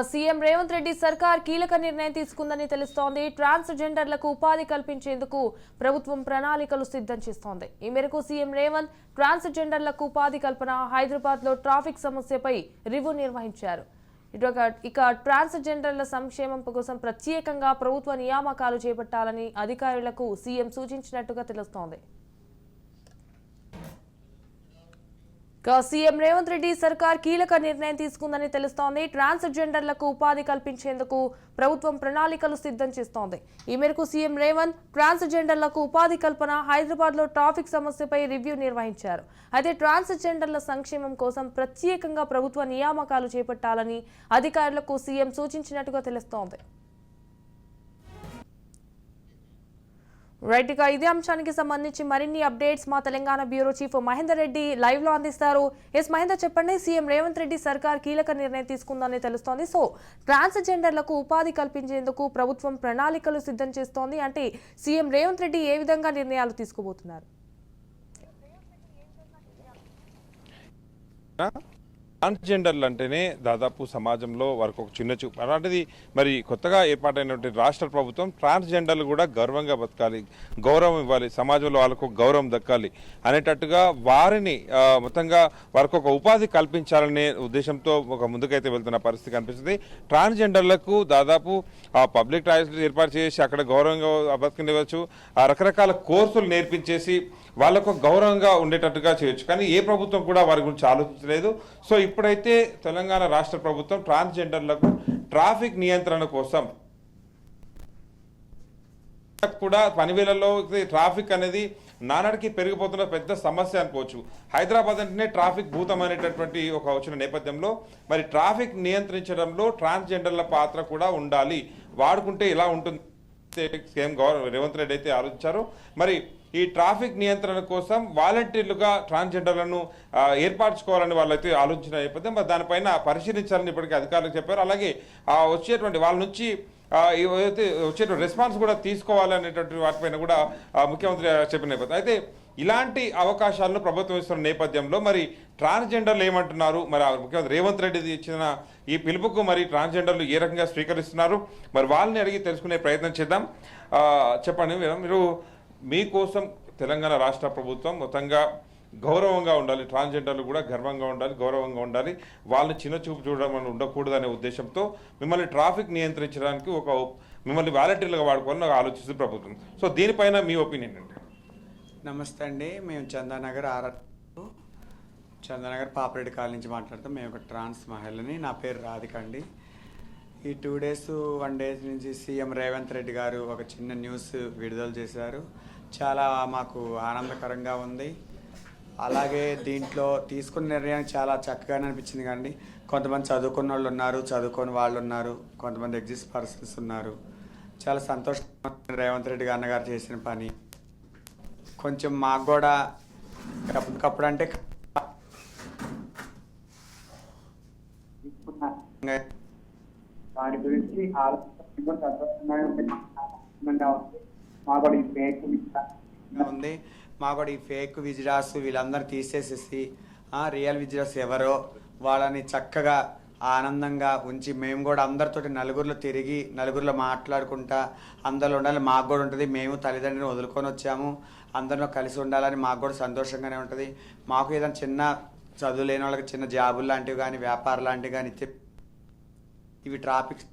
CM Revanth Reddy సర్కార్ కీలక నిర్ణయం తీసుకుందని తెలుస్తోంది. ట్రాన్స్జెండర్లకు ఉపాధి కల్పించేందుకు ప్రభుత్వం ప్రణాళికలు సిద్ధం చేస్తోంది. ఈ మేరకు సీఎం రేవంత్ ట్రాన్స్జెండర్లకు ఉపాధి కల్పన, హైదరాబాద్ లో ట్రాఫిక్ సమస్యపై రివ్యూ నిర్వహించారు. ఇక ట్రాన్స్జెండర్ల సంక్షేమం కోసం ప్రత్యేకంగా ప్రభుత్వ నియామకాలు చేపట్టాలని అధికారులకు సీఎం సూచించినట్టుగా తెలుస్తోంది. సీఎం రేవంత్ రెడ్డి సర్కార్ కీలక నిర్ణయం తీసుకుందని తెలుస్తోంది. ట్రాన్స్జెండర్లకు ఉపాధి కల్పించేందుకు ప్రభుత్వం ప్రణాళికలు సిద్ధం చేస్తోంది. ఈ మేరకు సీఎం రేవంత్ ట్రాన్స్జెండర్లకు ఉపాధి కల్పన, హైదరాబాద్ లో ట్రాఫిక్ సమస్యపై రివ్యూ నిర్వహించారు. అయితే ట్రాన్స్జెండర్ల సంక్షేమం కోసం ప్రత్యేకంగా ప్రభుత్వ నియామకాలు చేపట్టాలని అధికారులకు సీఎం సూచించినట్టుగా తెలుస్తోంది. రైట్, ఇక ఇదే అంశానికి సంబంధించి మరిన్ని అప్డేట్స్ మా Telangana bureau chief Mahender Reddy live లో అందిస్తారు. ఎస్ మహేందర్, చెప్పండి. సీఎం రేవంత్ రెడ్డి సర్కార్ కీలక నిర్ణయం తీసుకుందని తెలుస్తోంది. సో ట్రాన్స్జెండర్లకు ఉపాధి కల్పించేందుకు ప్రభుత్వం ప్రణాళికలు సిద్ధం చేస్తోంది. అంటే సీఎం రేవంత్ రెడ్డి ఏ విధంగా నిర్ణయాలు తీసుకోబోతున్నారు? ట్రాన్స్జెండర్లు అంటేనే దాదాపు సమాజంలో వారికి ఒక చిన్న చూపు అలాంటిది. మరి కొత్తగా ఏర్పాటైనటువంటి రాష్ట్ర ప్రభుత్వం ట్రాన్స్జెండర్లు కూడా గౌరవంగా బతకాలి, గౌరవం ఇవ్వాలి, సమాజంలో వాళ్ళకు గౌరవం దక్కాలి అనేటట్టుగా వారిని మొత్తంగా వారికి ఒక ఉపాధి కల్పించాలనే ఉద్దేశంతో ఒక ముందుకైతే వెళ్తున్న పరిస్థితి కనిపిస్తుంది. ట్రాన్స్జెండర్లకు దాదాపు పబ్లిక్ టాయిలెట్స్ ఏర్పాటు చేసి అక్కడ గౌరవంగా బతకనివ్వచ్చు, రకరకాల కోర్సులు నేర్పించేసి వాళ్ళకు గౌరవంగా ఉండేటట్టుగా చేయొచ్చు. కానీ ఏ ప్రభుత్వం కూడా వారి గురించి ఆలోచించలేదు. సో ఇప్పుడైతే తెలంగాణ రాష్ట్ర ప్రభుత్వం ట్రాన్స్జెండర్లకు ట్రాఫిక్ నియంత్రణ కోసం కూడా పనివేళల్లో ట్రాఫిక్ అనేది నానాడికి పెరిగిపోతున్న పెద్ద సమస్య అనుకోవచ్చు. హైదరాబాద్ అంటేనే ట్రాఫిక్ భూతం అనేటటువంటి ఒక వచ్చిన నేపథ్యంలో మరి ట్రాఫిక్ నియంత్రించడంలో ట్రాన్స్జెండర్ల పాత్ర కూడా ఉండాలి, వాడుకుంటే ఇలా ఉంటుంది సీఎం రేవంత్ రెడ్డి అయితే ఆలోచించారు. మరి ఈ ట్రాఫిక్ నియంత్రణ కోసం వాలంటీర్లుగా ట్రాన్స్జెండర్లను ఏర్పరచుకోవాలని వాళ్ళైతే ఆలోచించిన నేపథ్యం దానిపైన పరిశీలించాలని ఇప్పటికీ అధికారులకు చెప్పారు. అలాగే వచ్చేటువంటి వాళ్ళ నుంచి వచ్చేటువంటి రెస్పాన్స్ కూడా తీసుకోవాలనేటువంటి వాటిపైన కూడా ముఖ్యమంత్రి చెప్పిన నేపథ్యం. అయితే ఇలాంటి అవకాశాలను ప్రభుత్వం ఇస్తున్న నేపథ్యంలో మరి ట్రాన్స్జెండర్లు ఏమంటున్నారు, మరి ముఖ్యమంత్రి రేవంత్ రెడ్డి ఇచ్చిన ఈ పిలుపుకు మరి ట్రాన్స్జెండర్లు ఏ రకంగా స్వీకరిస్తున్నారు, మరి వాళ్ళని అడిగి తెలుసుకునే ప్రయత్నం చేద్దాం. చెప్పండి, మీరు మీకోసం తెలంగాణ రాష్ట్ర ప్రభుత్వం మొత్తంగా గౌరవంగా ఉండాలి, ట్రాన్స్జెండర్లు కూడా గర్వంగా ఉండాలి, గౌరవంగా ఉండాలి, వాళ్ళని చిన్న చూపు చూడడం ఉండకూడదనే ఉద్దేశంతో మిమ్మల్ని ట్రాఫిక్ నియంత్రించడానికి మిమ్మల్ని వాలంటీర్లుగా వాడుకోవాలని ఆలోచిస్తుంది ప్రభుత్వం. సో దీనిపైన మీ ఒపీనియన్ అండి? నమస్తే అండి, మేము చందానగర్ పాపిరెడ్డి కాలనీ నుంచి మాట్లాడతాం. మేము ఒక ట్రాన్స్ మహిళని. నా పేరు రాధిక అండి. ఈ 2 days 1 day నుంచి సీఎం రేవంత్ రెడ్డి గారు ఒక చిన్న న్యూస్ విడుదల చేశారు. చాలా మాకు ఆనందకరంగా ఉంది. అలాగే దీంట్లో తీసుకున్న నిర్ణయం చాలా చక్కగానే అనిపించింది. కానీ కొంతమంది చదువుకున్న వాళ్ళు ఉన్నారు, చదువుకొని వాళ్ళు ఉన్నారు, కొంతమంది ఎగ్జిస్ట్ పర్సన్స్ ఉన్నారు. చాలా సంతోషంగా రేవంత్ రెడ్డి అన్నగారు చేసిన పని. కొంచెం మాకు కూడా ఎప్పటికప్పుడు అంటే దాని గురించి ఉంది. మా కూడా ఈ ఫేక్ విజిరాస్ వీళ్ళందరూ తీసేసేసి రియల్ విజిరాస్ ఎవరో వాళ్ళని చక్కగా ఆనందంగా ఉంచి మేము కూడా అందరితో నలుగురిలో తిరిగి నలుగురిలో మాట్లాడుకుంటా అందరిలో ఉండాలి. మాకు కూడా ఉంటుంది. మేము తల్లిదండ్రులను వదులుకొని వచ్చాము, అందరిలో కలిసి ఉండాలని మాకు కూడా సంతోషంగానే ఉంటుంది. మాకు ఏదైనా చిన్న చదువు లేని వాళ్ళకి చిన్న జాబులు లాంటివి కానీ వ్యాపారం లాంటివి కానీ ఇవి ట్రాఫిక్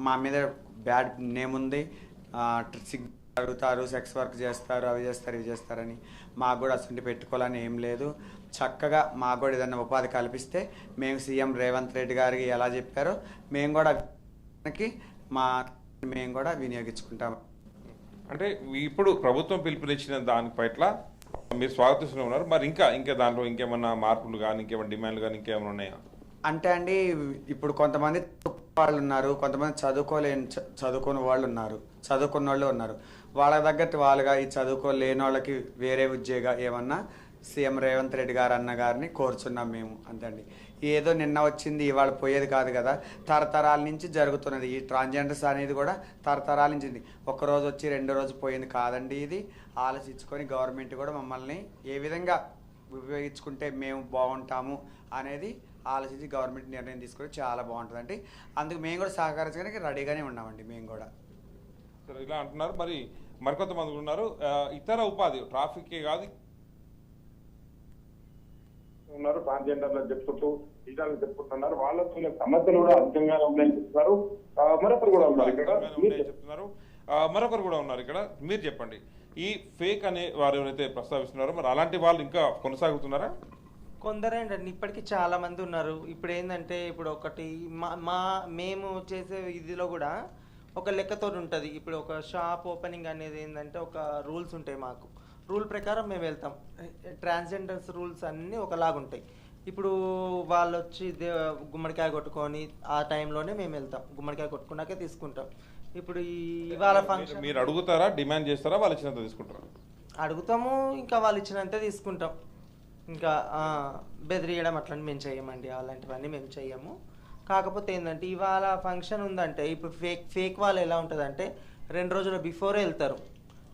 మా మీద బ్యాడ్ నేమ్ ఉంది. అడుగుతారు, సెక్స్ వర్క్ చేస్తారు, అవి చేస్తారు, ఇవి చేస్తారని. మాకు కూడా అసలు పెట్టుకోవాలని ఏం లేదు. చక్కగా మాకు కూడా ఏదైనా ఉపాధి కల్పిస్తే మేము సీఎం రేవంత్ రెడ్డి గారికి ఎలా చెప్పారో మేము కూడా మేము కూడా వినియోగించుకుంటాం. అంటే ఇప్పుడు ప్రభుత్వం పిలుపునిచ్చిన దాని పట్ల మీరు స్వాగతిస్తూనే ఉన్నారు. మరి ఇంకా దాంట్లో ఇంకేమన్నా మార్పులు కానీ ఇంకేమైనా డిమాండ్లు కానీ ఇంకేమైనా ఉన్నాయా? అంటే అండి, ఇప్పుడు కొంతమంది వాళ్ళు ఉన్నారు, కొంతమంది చదువుకోని వాళ్ళు ఉన్నారు, చదువుకున్న వాళ్ళు ఉన్నారు. వాళ్ళ తగ్గట్టు వాళ్ళగా ఈ చదువుకోలేని వాళ్ళకి వేరే ఉద్యోగ ఏమన్నా సీఎం రేవంత్ రెడ్డి గారు అన్నగారిని కోరుచున్నాం మేము. అంతండి, ఏదో నిన్న వచ్చింది ఇవాళ పోయేది కాదు కదా, తరతరాల నుంచి జరుగుతున్నది. ఈ ట్రాన్స్జెండర్స్ అనేది కూడా తరతరాల నుంచి, ఒక్కరోజు వచ్చి 2వ రోజు పోయింది కాదండి. ఇది ఆలోచించుకొని గవర్నమెంట్ కూడా మమ్మల్ని ఏ విధంగా ఉపయోగించుకుంటే మేము బాగుంటాము అనేది ఆలోచించి గవర్నమెంట్ నిర్ణయం తీసుకుంటే చాలా బాగుంటుందండి. అందుకు మేము కూడా సహకరించడానికి రెడీగానే ఉన్నామండి. మేము కూడా సరే ఇలా అంటున్నారు. మరి మరికొంతమంది ఉన్నారు, ఇతర ఉపాధి ట్రాఫిక్ కాదు ఉన్నారు, ట్రాన్స్జెండర్లు చెప్పుకుంటూ విషయాలు చెప్పుకుంటున్నారు. వాళ్ళతో సమస్యలు కూడా అధికంగా ఉన్నాయని చెప్తున్నారు. మరొకరు కూడా ఉన్నారు ఇక్కడ చెప్తున్నారు. మరొకరు కూడా ఉన్నారు ఇక్కడ. మీరు చెప్పండి, ఈ ఫేక్ అనే వారు ఎవరైతే ప్రస్తావిస్తున్నారో మరి అలాంటి వాళ్ళు ఇంకా కొనసాగుతున్నారా? కొందరేంటండి, ఇప్పటికీ చాలా మంది ఉన్నారు. ఇప్పుడు ఏంటంటే, ఇప్పుడు ఒకటి మేము చేసే ఇదిలో కూడా ఒక లెక్కతో ఉంటుంది. ఇప్పుడు ఒక షాప్ ఓపెనింగ్ అనేది ఏంటంటే ఒక రూల్స్ ఉంటాయి. మాకు రూల్ ప్రకారం మేము వెళ్తాం. ట్రాన్స్జెండర్స్ రూల్స్ అన్నీ ఒకలాగుంటాయి. ఇప్పుడు వాళ్ళు వచ్చి గుమ్మడికాయ కొట్టుకొని ఆ టైంలోనే మేము వెళ్తాం. గుమ్మడికాయ కొట్టుకున్నాకే తీసుకుంటాం. ఇప్పుడు ఇవాళ ఫంక్షన్ మీరు అడుగుతారా, డిమాండ్ చేస్తారా, వాళ్ళు ఇచ్చినంత తీసుకుంటారా? అడుగుతాము, ఇంకా వాళ్ళు ఇచ్చినంతే తీసుకుంటాం. ఇంకా బెదిరియడం అట్లాంటి మేము చేయమండి, అలాంటివన్నీ మేము చెయ్యము. కాకపోతే ఏంటంటే, ఇవాళ ఫంక్షన్ ఉందంటే ఇప్పుడు ఫేక్ వాళ్ళు ఎలా ఉంటుందంటే 2 రోజుల బిఫోరే వెళ్తారు.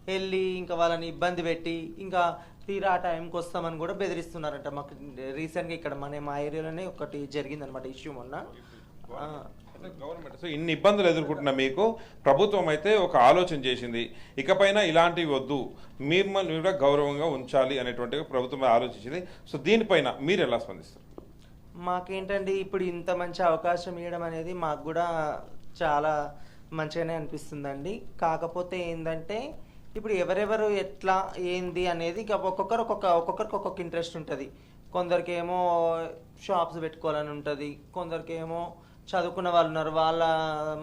వెళ్ళి ఇంకా వాళ్ళని ఇబ్బంది పెట్టి ఇంకా తీరా ఆ టైంకి వస్తామని కూడా బెదిరిస్తున్నారంట. మాకు రీసెంట్గా ఇక్కడ మా ఏరియాలోనే ఒకటి జరిగిందనమాట ఇష్యూ మొన్న. గవర్నమెంట్ ఇన్ని ఇబ్బందులు ఎదుర్కొంటున్న మీకు ప్రభుత్వం అయితే ఒక ఆలోచన చేసింది, ఇకపైన ఇలాంటివి వద్దు, మిమ్మల్ని కూడా గౌరవంగా ఉంచాలి అనేటువంటి ప్రభుత్వం ఆలోచించింది. సో దీనిపైన మీరు ఎలా స్పందిస్తారు? మాకేంటండి, ఇప్పుడు ఇంత మంచి అవకాశం ఇవ్వడం అనేది మాకు కూడా చాలా మంచిగానే అనిపిస్తుందండి. కాకపోతే ఏంటంటే, ఇప్పుడు ఎవరెవరు ఎట్లా ఏంది అనేది ఇక ఒక్కొక్కరికి ఒక్కొక్క ఇంట్రెస్ట్ ఉంటుంది. కొందరికేమో షాప్స్ పెట్టుకోవాలని ఉంటుంది, కొందరికేమో చదువుకున్న వాళ్ళు ఉన్నారు, వాళ్ళ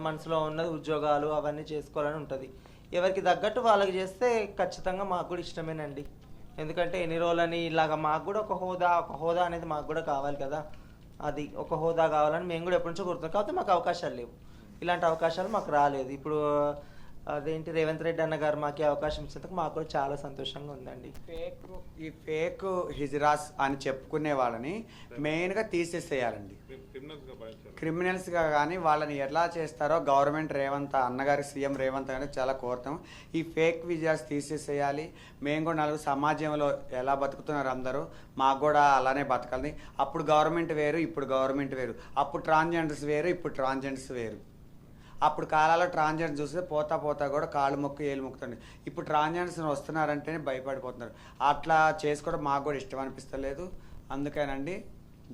మనసులో ఉన్నది ఉద్యోగాలు అవన్నీ చేసుకోవాలని ఉంటుంది. ఎవరికి తగ్గట్టు వాళ్ళకి చేస్తే ఖచ్చితంగా మాకు కూడా ఇష్టమేనండి. ఎందుకంటే ఎన్ని రోజులని ఇలాగ మాకు కూడా ఒక హోదా అనేది మాకు కూడా కావాలి కదా. అది ఒక హోదా కావాలని మేము కూడా ఎప్పటి నుంచో కోరుతున్నాం. కాకపోతే మాకు అవకాశాలు లేవు, ఇలాంటి అవకాశాలు మాకు రాలేదు. ఇప్పుడు అదేంటి రేవంత్ రెడ్డి అన్న గారు మాకు అవకాశం ఇచ్చినందుకు మాకు కూడా చాలా సంతోషంగా ఉందండి. ఈ ఫేక్ హిజ్రాస్ అని చెప్పుకునే వాళ్ళని మెయిన్గా తీసేసేయాలండి. క్రిమినల్స్గా కానీ వాళ్ళని ఎలా చేస్తారో గవర్నమెంట్ అన్నగారి సీఎం రేవంత్ గారిని చాలా కోరుతాం. ఈ ఫేక్ విజయాస్ తీసేసేయాలి. మేము కూడా నలుగురు సమాజంలో ఎలా బతుకుతున్నారు అందరూ, మాకు కూడా అలానే బతకాలి. అప్పుడు గవర్నమెంట్ వేరు, ఇప్పుడు గవర్నమెంట్ వేరు. అప్పుడు ట్రాన్స్జెండర్స్ వేరు, ఇప్పుడు ట్రాన్స్జెండర్స్ వేరు. అప్పుడు కాలాల్లో ట్రాన్స్జెండర్ చూస్తే పోతా కూడా కాళ్ళు మొక్కు ఏళ్ళు మొక్కుతుంది. ఇప్పుడు ట్రాన్స్జెండర్స్ వస్తున్నారంటేనే భయపడిపోతున్నారు. అట్లా చేసుకోవడం మాకు కూడా ఇష్టం అనిపిస్తలేదు. అందుకేనండి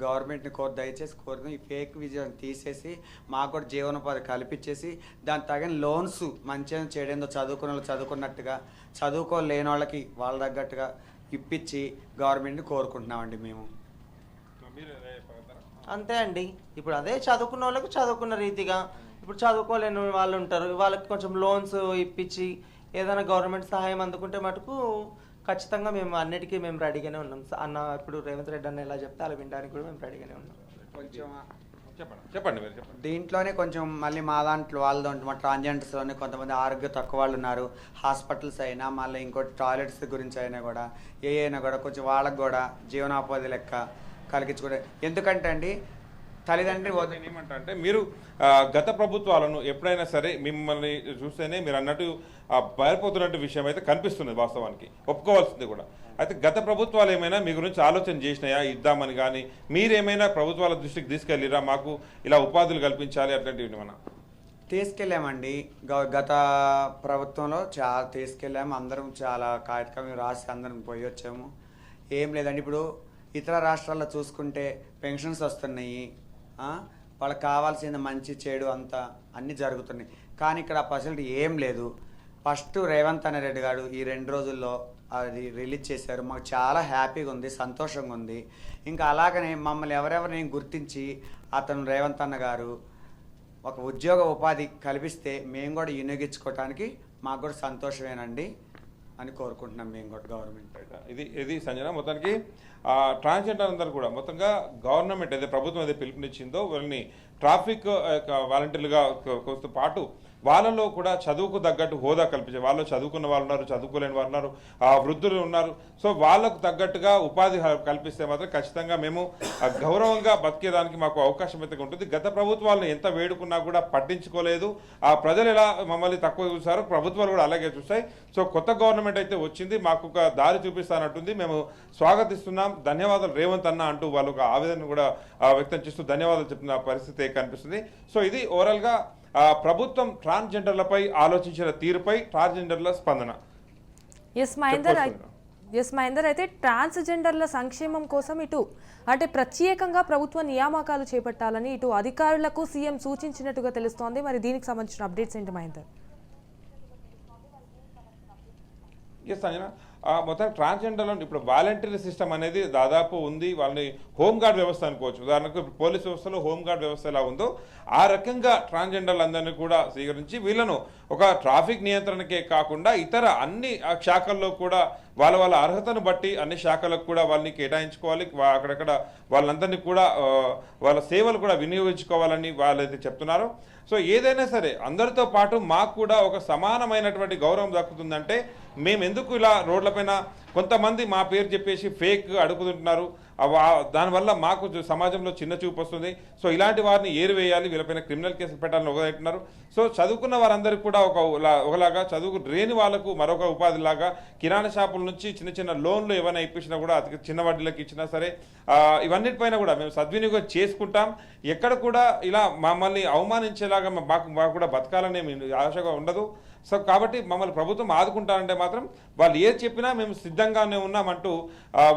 గవర్నమెంట్ని దయచేసి కోరుతున్నాం, ఈ ఫేక్ విజయాన్ని తీసేసి మాకు కూడా జీవనోపాధి కల్పించేసి దానికి తగిన లోన్స్ మంచిగా చేయడంతో చదువుకున్న వాళ్ళు చదువుకున్నట్టుగా, చదువుకోలేని వాళ్ళకి వాళ్ళ తగ్గట్టుగా ఇప్పించి గవర్నమెంట్ని కోరుకుంటున్నామండి మేము. అంతే అండి. ఇప్పుడు అదే చదువుకున్న వాళ్ళకి చదువుకున్న రీతిగా, ఇప్పుడు చదువుకోలేని వాళ్ళు ఉంటారు, వాళ్ళకి కొంచెం లోన్స్ ఇప్పించి ఏదైనా గవర్నమెంట్ సహాయం అందుకుంటే మటుకు ఖచ్చితంగా మేము అన్నిటికీ మేము రెడీగానే ఉన్నాం అన్న. ఇప్పుడు రేవంత్ రెడ్డి అన్న ఎలా చెప్తే అలా వినడానికి కూడా మేము రెడీగానే ఉన్నాం. కొంచెం చెప్పండి మీరు చెప్పండి. దీంట్లోనే కొంచెం మళ్ళీ మా దాంట్లో మా ట్రాన్స్జెండర్స్లోనే కొంతమంది ఆరోగ్య తక్కువ వాళ్ళు ఉన్నారు. హాస్పిటల్స్ అయినా మళ్ళీ ఇంకోటి టాయిలెట్స్ గురించి అయినా కూడా అయినా కూడా కొంచెం వాళ్ళకు కూడా జీవనోపాధి లెక్క కలిగించుకుంటే. ఎందుకంటే అండి తల్లిదండ్రి ఏమంటే మీరు గత ప్రభుత్వాలను ఎప్పుడైనా సరే మిమ్మల్ని చూస్తేనే మీరు అన్నట్టు భయపోతున్నట్టు విషయం అయితే కనిపిస్తున్నది, వాస్తవానికి ఒప్పుకోవాల్సింది కూడా. అయితే గత ప్రభుత్వాలు ఏమైనా మీ గురించి ఆలోచన చేసినాయా ఇద్దామని? కానీ మీరేమైనా ప్రభుత్వాల దృష్టికి తీసుకెళ్ళిరా, మాకు ఇలా ఉపాధులు కల్పించాలి అట్లాంటివి ఏమైనా? తీసుకెళ్ళామండి. గత ప్రభుత్వంలో చాలా తీసుకెళ్ళాము. అందరం చాలా కాగితం రాసి అందరం పోయి వచ్చాము. ఏం లేదండి, ఇప్పుడు ఇతర రాష్ట్రాల్లో చూసుకుంటే పెన్షన్స్ వస్తున్నాయి, వాళ్ళకి కావాల్సిన మంచి చెడు అంతా అన్నీ జరుగుతున్నాయి. కానీ ఇక్కడ ఆ ఫెసిలిటీ ఏం లేదు. ఫస్ట్ రేవంత్ రెడ్డి గారు ఈ 2 రోజుల్లో అది రిలీజ్ చేశారు. మాకు చాలా హ్యాపీగా ఉంది, సంతోషంగా ఉంది. ఇంకా అలాగనే మమ్మల్ని ఎవరెవరిని గుర్తించి అతను రేవంత్ అన్న గారు ఒక ఉద్యోగ ఉపాధి కల్పిస్తే మేము కూడా వినియోగించుకోవటానికి మాకు కూడా సంతోషమేనండి అని కోరుకుంటున్నాం మేము కూడా గవర్నమెంట్. ఇది సంజన, మొత్తానికి ట్రాన్స్జెండర్ అందరూ కూడా మొత్తంగా గవర్నమెంట్ ఏదైతే ప్రభుత్వం ఏదైతే పిలుపునిచ్చిందో వాళ్ళని ట్రాఫిక్ వాలంటీర్లుగా పాటు వాళ్ళలో కూడా చదువుకు తగ్గట్టు హోదా కల్పించే వాళ్ళు చదువుకున్న వాళ్ళు ఉన్నారు, చదువుకోలేని వాళ్ళు ఉన్నారు, వృద్ధులు ఉన్నారు. సో వాళ్ళకు తగ్గట్టుగా ఉపాధి కల్పిస్తే మాత్రం ఖచ్చితంగా మేము గౌరవంగా బతికేదానికి మాకు అవకాశం అయితే ఉంటుంది. గత ప్రభుత్వాలను ఎంత వేడుకున్నా కూడా పట్టించుకోలేదు. ఆ ప్రజలు ఎలా మమ్మల్ని తక్కువ చూసారో ప్రభుత్వాలు కూడా అలాగే చూస్తాయి. సో కొత్త గవర్నమెంట్ అయితే వచ్చింది, మాకు ఒక దారి చూపిస్తానంటుంది, మేము స్వాగతిస్తున్నాం, ధన్యవాదాలు రేవంత్ అన్న అంటూ వాళ్ళు ఒక ఆవేదన కూడా వ్యక్తం చేస్తూ ధన్యవాదాలు చెప్తున్న పరిస్థితి కనిపిస్తుంది. సో ఇది ఓవరాల్గా ప్రభుత్వం ట్రాన్స్జెండర్లపై ఆలోచించిన తీరుపై ట్రాన్స్జెండర్ల స్పందన. ఎస్ మహేందర్, అయితే ట్రాన్స్జెండర్ల సంక్షేమం కోసం ఇటు అంటే ప్రత్యేకంగా ప్రభుత్వ నియామకాలు చేపట్టాలని ఇటు అధికారులకు సీఎం సూచించినట్టుగా తెలుస్తోంది. మరి దీనికి సంబంధించిన అప్డేట్స్ ఏంటి మహేందర్? ఎస్ అంజనా, మొత్తం ట్రాన్స్జెండర్లో ఇప్పుడు వాలంటీర్ సిస్టమ్ అనేది దాదాపు ఉంది. వాళ్ళని హోంగార్డ్ వ్యవస్థ అనుకోవచ్చు. ఉదాహరణకు పోలీస్ వ్యవస్థలో హోంగార్డ్ వ్యవస్థ ఎలా ఉందో ఆ రకంగా ట్రాన్స్జెండర్లందరినీ కూడా స్వీకరించి వీళ్ళను ఒక ట్రాఫిక్ నియంత్రణకే కాకుండా ఇతర అన్ని శాఖల్లో కూడా వాళ్ళ వాళ్ళ అర్హతను బట్టి అన్ని శాఖలకు కూడా వాళ్ళని కేటాయించుకోవాలి. అక్కడక్కడ వాళ్ళందరినీ కూడా వాళ్ళ సేవలు కూడా వినియోగించుకోవాలని వాళ్ళైతే చెప్తున్నారు. సో ఏదైనా సరే అందరితో పాటు మాకు కూడా ఒక సమానమైనటువంటి గౌరవం దక్కుతుందంటే మేము ఎందుకు ఇలా రోడ్లపైన కొంతమంది మా పేరు చెప్పేసి ఫేక్ అడుగుతుంటున్నారు, దానివల్ల మాకు సమాజంలో చిన్న చూపు వస్తుంది. సో ఇలాంటి వారిని ఏరివేయాలి, వీళ్ళపైన క్రిమినల్ కేసులు పెట్టాలని ఒకదంటున్నారు. సో చదువుకున్న వారందరికీ కూడా ఒకలాగా, చదువుకు లేని వాళ్ళకు మరొక ఉపాధిలాగా కిరాణా షాపుల నుంచి చిన్న చిన్న లోన్లు ఏమైనా ఇప్పించినా కూడా అతి చిన్న వడ్డీలకు ఇచ్చినా సరే ఇవన్నిటిపైన కూడా మేము సద్వినియోగం చేసుకుంటాం. ఎక్కడ కూడా ఇలా మమ్మల్ని అవమానించేలాగా మాకు కూడా బతకాలనే ఆశగా ఉండదు. సో కాబట్టి మమ్మల్ని ప్రభుత్వం ఆదుకుంటారంటే మాత్రం వాళ్ళు ఏది చెప్పినా మేము సిద్ధంగానే ఉన్నామంటూ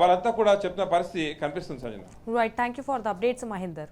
వాళ్ళంతా కూడా చెప్తున్న పరిస్థితి కనిపిస్తుంది Sanjana. Right, thank you for the updates Mahender.